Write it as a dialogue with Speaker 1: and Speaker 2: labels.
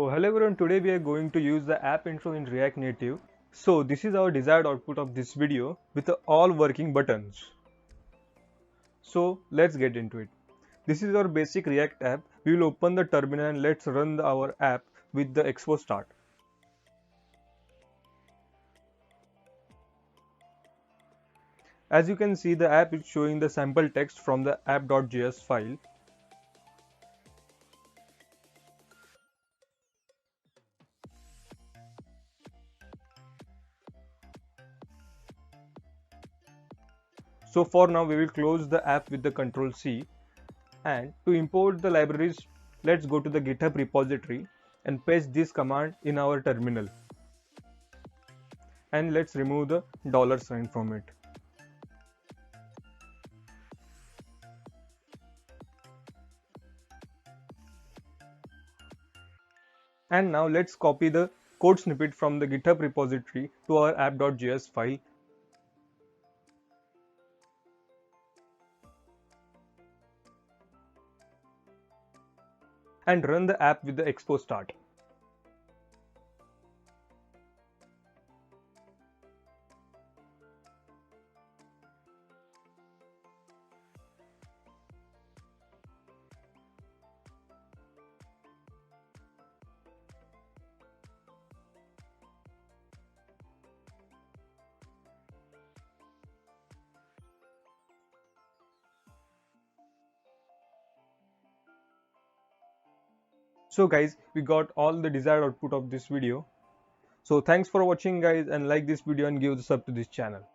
Speaker 1: So hello everyone, today we are going to use the app intro in React Native. So this is our desired output of this video with all working buttons. So let's get into it. This is our basic React app. We will open the terminal and let's run our app with the expo start. As you can see, the app is showing the sample text from the app.js file. So for now we will close the app with the Ctrl C, and to import the libraries, let's go to the GitHub repository and paste this command in our terminal, and let's remove the $sign from it. And now let's copy the code snippet from the GitHub repository to our app.js file. And run the app with the expo start. So guys, we got all the desired output of this video. So thanks for watching guys, and like this video and give the sub to this channel.